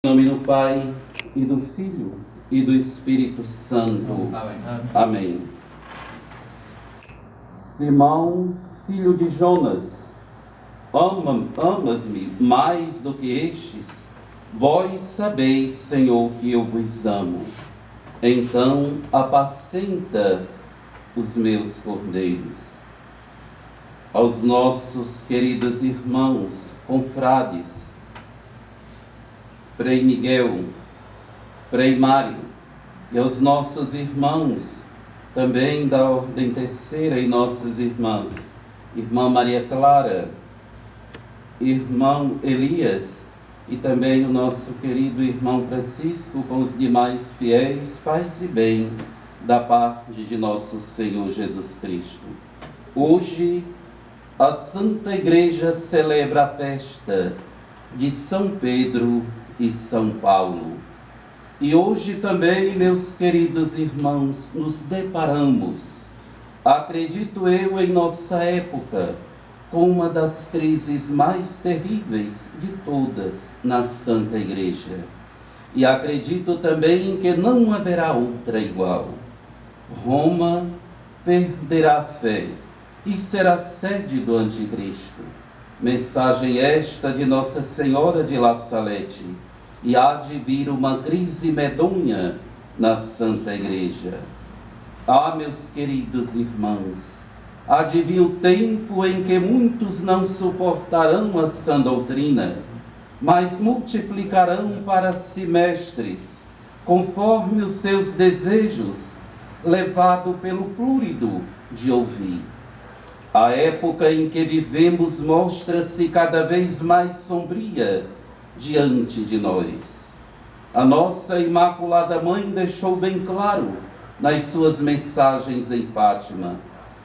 Em nome do Pai, e do Filho, e do Espírito Santo. Amém. Simão, filho de Jonas, amas-me mais do que estes? Vós sabeis, Senhor, que eu vos amo. Então, apacenta os meus cordeiros. Aos nossos queridos irmãos, confrades, Frei Miguel, Frei Mário, e aos nossos irmãos, também da Ordem Terceira, e nossas irmãs, Irmã Maria Clara, Irmão Elias, e também o nosso querido irmão Francisco, com os demais fiéis, paz e bem, da parte de nosso Senhor Jesus Cristo. Hoje, a Santa Igreja celebra a festa de São Pedro e São Paulo. E hoje também, meus queridos irmãos, nos deparamos, acredito eu, em nossa época, com uma das crises mais terríveis de todas na Santa Igreja. E acredito também que não haverá outra igual. Roma perderá a fé e será sede do Anticristo. Mensagem esta de Nossa Senhora de La Salete. E há de vir uma crise medonha na Santa Igreja. Ah, meus queridos irmãos, há de vir o tempo em que muitos não suportarão a sã doutrina, mas multiplicarão para si mestres, conforme os seus desejos, levado pelo plúrido de ouvir. A época em que vivemos mostra-se cada vez mais sombria diante de nós. A nossa Imaculada Mãe deixou bem claro nas suas mensagens em Fátima: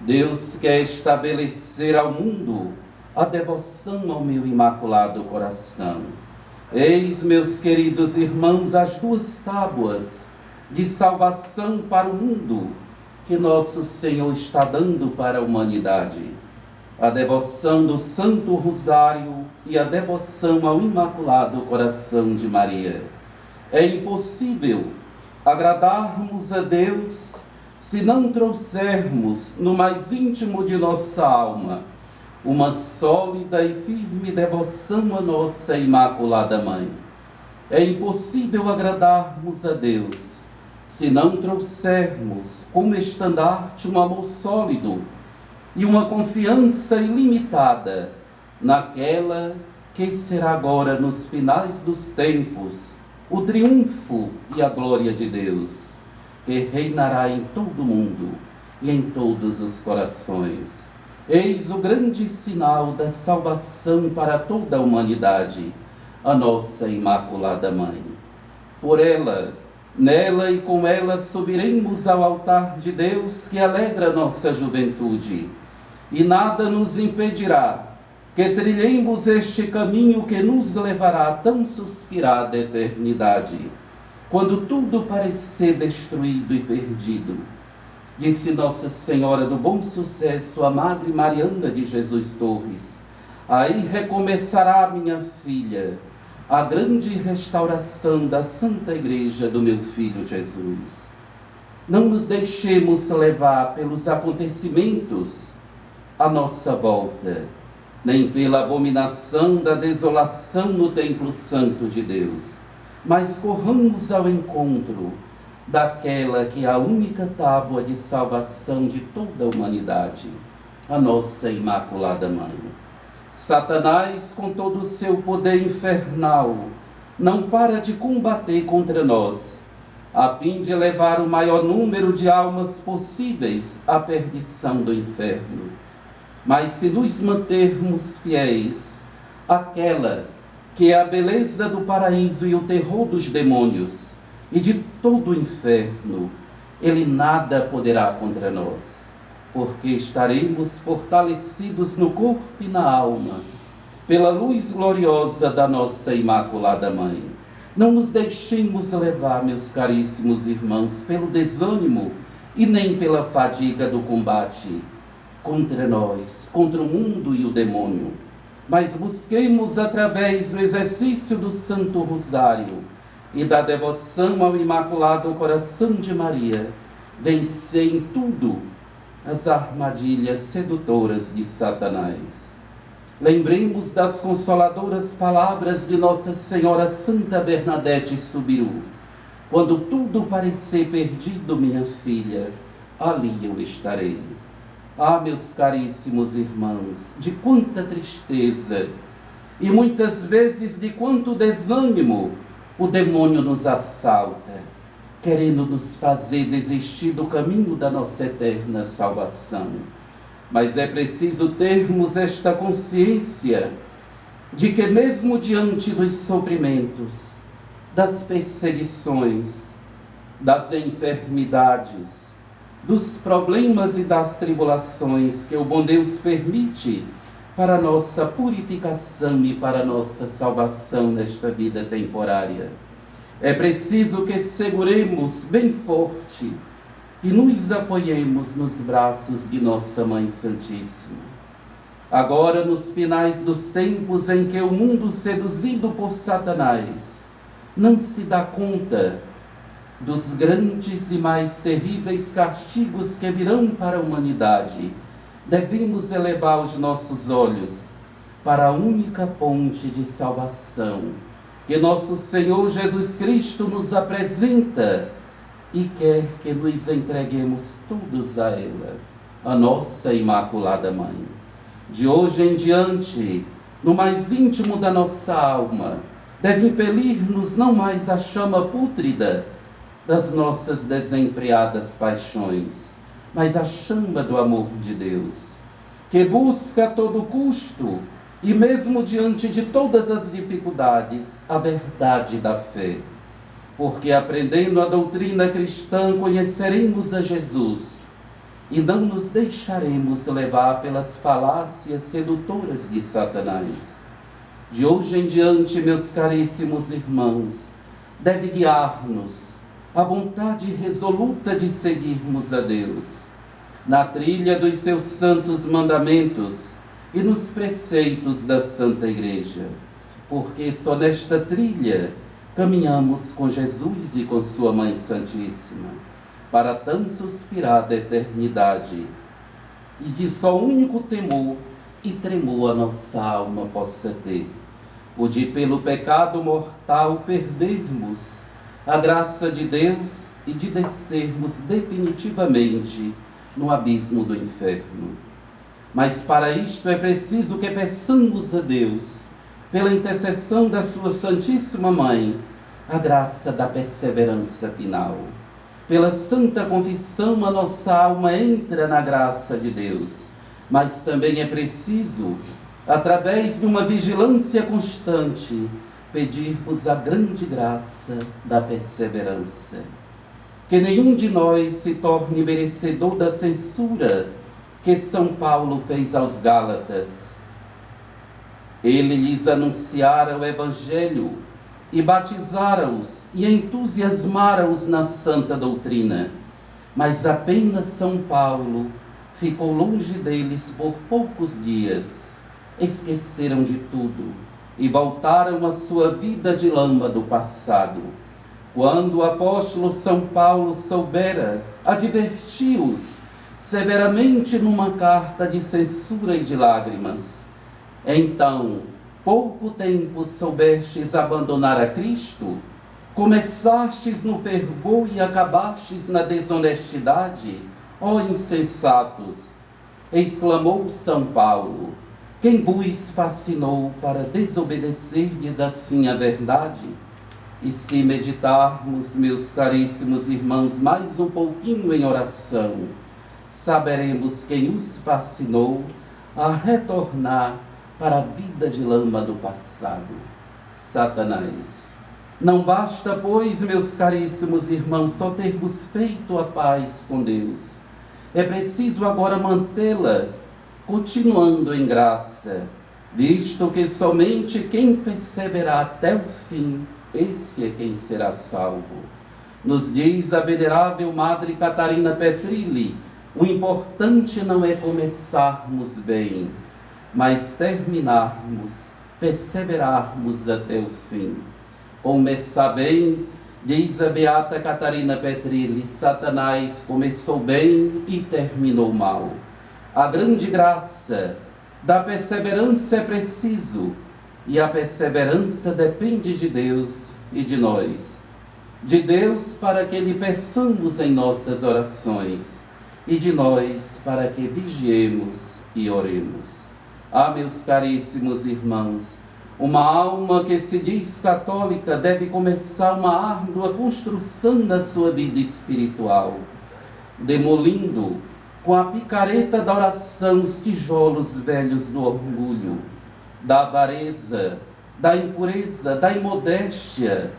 Deus quer estabelecer ao mundo a devoção ao meu Imaculado Coração. Eis, meus queridos irmãos, as duas tábuas de salvação para o mundo que nosso Senhor está dando para a humanidade: a devoção do Santo Rosário e a devoção ao Imaculado Coração de Maria. É impossível agradarmos a Deus se não trouxermos no mais íntimo de nossa alma uma sólida e firme devoção à nossa Imaculada Mãe. É impossível agradarmos a Deus se não trouxermos como estandarte um amor sólido e uma confiança ilimitada naquela que será agora, nos finais dos tempos, o triunfo e a glória de Deus, que reinará em todo o mundo e em todos os corações. Eis o grande sinal da salvação para toda a humanidade, a nossa Imaculada Mãe. Por ela, nela e com ela subiremos ao altar de Deus, que alegra nossa juventude, e nada nos impedirá que trilhemos este caminho que nos levará à tão suspirada eternidade, quando tudo parecer destruído e perdido. Disse Nossa Senhora do Bom Sucesso, a Madre Mariana de Jesus Torres: aí recomeçará, minha filha, a grande restauração da Santa Igreja do meu Filho Jesus. Não nos deixemos levar pelos acontecimentos à nossa volta, nem pela abominação da desolação no templo santo de Deus, mas corramos ao encontro daquela que é a única tábua de salvação de toda a humanidade, a nossa Imaculada Mãe. Satanás, com todo o seu poder infernal, não para de combater contra nós, a fim de levar o maior número de almas possíveis à perdição do inferno. Mas se nos mantermos fiéis àquela que é a beleza do paraíso e o terror dos demônios e de todo o inferno, ele nada poderá contra nós, porque estaremos fortalecidos no corpo e na alma, pela luz gloriosa da nossa Imaculada Mãe. Não nos deixemos levar, meus caríssimos irmãos, pelo desânimo e nem pela fadiga do combate contra nós, contra o mundo e o demônio. mas busquemos, através do exercício do Santo Rosário e da devoção ao Imaculado Coração de Maria, vencer em tudo as armadilhas sedutoras de Satanás. Lembremos das consoladoras palavras de Nossa Senhora Santa Bernadette Soubirous: quando tudo parecer perdido, minha filha, ali eu estarei. Ah, meus caríssimos irmãos, de quanta tristeza e muitas vezes de quanto desânimo o demônio nos assalta, querendo nos fazer desistir do caminho da nossa eterna salvação. Mas é preciso termos esta consciência de que mesmo diante dos sofrimentos, das perseguições, das enfermidades, dos problemas e das tribulações que o bom Deus permite para a nossa purificação e para a nossa salvação nesta vida temporária, é preciso que seguremos bem forte e nos apoiemos nos braços de Nossa Mãe Santíssima. Agora, nos finais dos tempos em que o mundo, seduzido por Satanás, não se dá conta dos grandes e mais terríveis castigos que virão para a humanidade, devemos elevar os nossos olhos para a única ponte de salvação que nosso Senhor Jesus Cristo nos apresenta e quer que nos entreguemos todos a ela, a nossa Imaculada Mãe. De hoje em diante, no mais íntimo da nossa alma, deve impelir-nos não mais a chama pútrida das nossas desenfreadas paixões, mas a chama do amor de Deus, que busca a todo custo, e mesmo diante de todas as dificuldades, a verdade da fé. Porque aprendendo a doutrina cristã, conheceremos a Jesus e não nos deixaremos levar pelas falácias sedutoras de Satanás. De hoje em diante, meus caríssimos irmãos, deve guiar-nos a vontade resoluta de seguirmos a Deus na trilha dos seus santos mandamentos e nos preceitos da Santa Igreja, porque só nesta trilha caminhamos com Jesus e com sua Mãe Santíssima, para tão suspirada eternidade, e de só único temor e tremor a nossa alma possa ter, o de pelo pecado mortal perdermos a graça de Deus e de descermos definitivamente no abismo do inferno. Mas para isto é preciso que peçamos a Deus, pela intercessão da sua Santíssima Mãe, a graça da perseverança final. Pela Santa Confissão, a nossa alma entra na graça de Deus, mas também é preciso, através de uma vigilância constante, pedirmos a grande graça da perseverança. Que nenhum de nós se torne merecedor da censura que São Paulo fez aos Gálatas. Ele lhes anunciara o Evangelho e batizara-os e entusiasmara-os na santa doutrina, mas apenas São Paulo ficou longe deles por poucos dias. Esqueceram de tudo e voltaram à sua vida de lama do passado. Quando o apóstolo São Paulo soubera, advertiu-os severamente numa carta de censura e de lágrimas. Então, pouco tempo soubestes abandonar a Cristo? Começastes no fervor e acabastes na desonestidade? Ó insensatos! Exclamou São Paulo. Quem vos fascinou para desobedecerdes assim a verdade? E se meditarmos, meus caríssimos irmãos, mais um pouquinho em oração, saberemos quem os fascinou a retornar para a vida de lama do passado: Satanás. Não basta, pois, meus caríssimos irmãos, só termos feito a paz com Deus. É preciso agora mantê-la, continuando em graça, visto que somente quem perseverar até o fim, esse é quem será salvo. Nos diz a venerável Madre Catarina Petrilli: o importante não é começarmos bem, mas terminarmos, perseverarmos até o fim. Começar bem, diz a beata Catarina Petrilli, Satanás começou bem e terminou mal. A grande graça da perseverança é preciso, e a perseverança depende de Deus e de nós. De Deus para que lhe peçamos em nossas orações, e de nós para que vigiemos e oremos. Ah, meus caríssimos irmãos, uma alma que se diz católica deve começar uma árdua construção da sua vida espiritual, demolindo com a picareta da oração os tijolos velhos do orgulho, da avareza, da impureza, da imodéstia,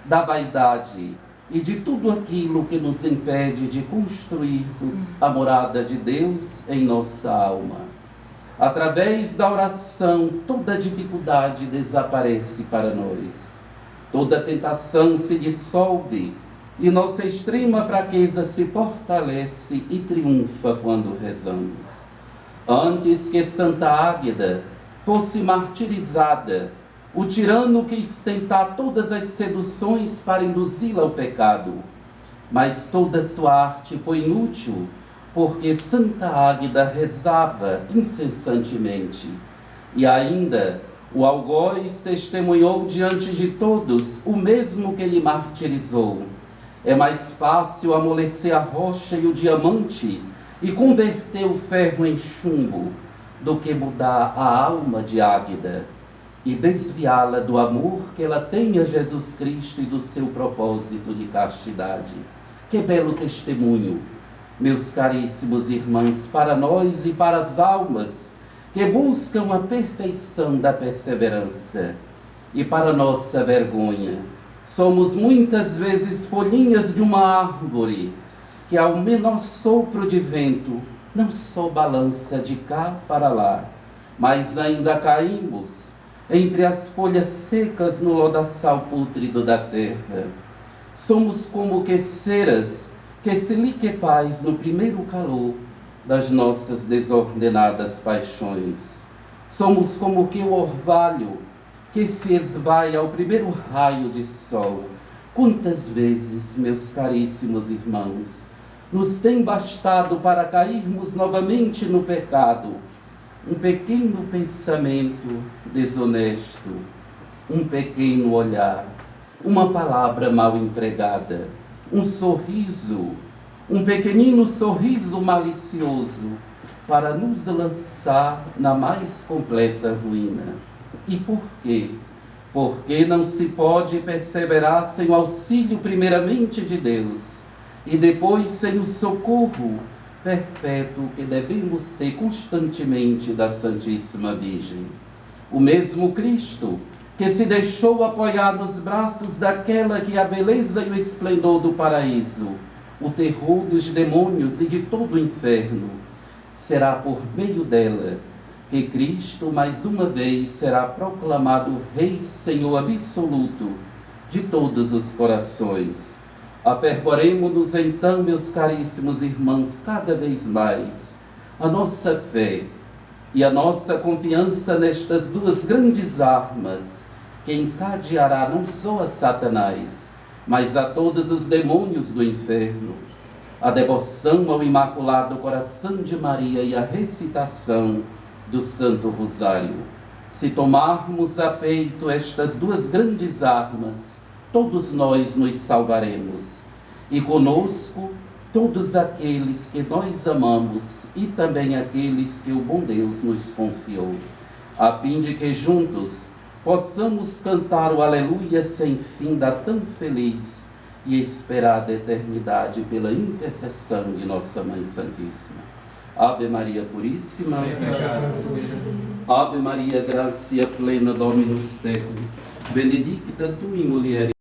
da vaidade e de tudo aquilo que nos impede de construirmos a morada de Deus em nossa alma. Através da oração, toda dificuldade desaparece para nós. Toda tentação se dissolve e nossa extrema fraqueza se fortalece e triunfa quando rezamos. Antes que Santa Águeda fosse martirizada, o tirano quis tentar todas as seduções para induzi-la ao pecado, mas toda sua arte foi inútil, porque Santa Águeda rezava incessantemente. E ainda o algoz testemunhou diante de todos o mesmo que lhe martirizou. É mais fácil amolecer a rocha e o diamante e converter o ferro em chumbo do que mudar a alma de Águeda e desviá-la do amor que ela tem a Jesus Cristo e do seu propósito de castidade. Que belo testemunho, meus caríssimos irmãos, para nós e para as almas que buscam a perfeição da perseverança. E para nossa vergonha, somos muitas vezes folhinhas de uma árvore que ao menor sopro de vento não só balança de cá para lá, mas ainda caímos entre as folhas secas no lodaçal pútrido da terra. Somos como que ceras que se liquefaz no primeiro calor das nossas desordenadas paixões. Somos como que o orvalho que se esvai ao primeiro raio de sol. Quantas vezes, meus caríssimos irmãos, nos tem bastado para cairmos novamente no pecado um pequeno pensamento desonesto, um pequeno olhar, uma palavra mal empregada, um sorriso, um pequenino sorriso malicioso, para nos lançar na mais completa ruína. E por quê? Porque não se pode perseverar sem o auxílio primeiramente de Deus, e depois sem o socorro perpétuo que devemos ter constantemente da Santíssima Virgem. O mesmo Cristo que se deixou apoiar nos braços daquela que é a beleza e o esplendor do paraíso, o terror dos demônios e de todo o inferno, será por meio dela que Cristo mais uma vez será proclamado Rei, Senhor absoluto de todos os corações. Aperporemo-nos então, meus caríssimos irmãos, cada vez mais a nossa fé e a nossa confiança nestas duas grandes armas que encadeará não só a Satanás, mas a todos os demônios do inferno, a devoção ao Imaculado Coração de Maria e a recitação do Santo Rosário. Se tomarmos a peito estas duas grandes armas, todos nós nos salvaremos, e conosco todos aqueles que nós amamos e também aqueles que o bom Deus nos confiou, a fim de que juntos possamos cantar o Aleluia sem fim da tão feliz e esperada eternidade pela intercessão de nossa Mãe Santíssima. Ave Maria Puríssima, Ave Maria, gracia plena, Dominus tecum, benedicta tu in mulieribus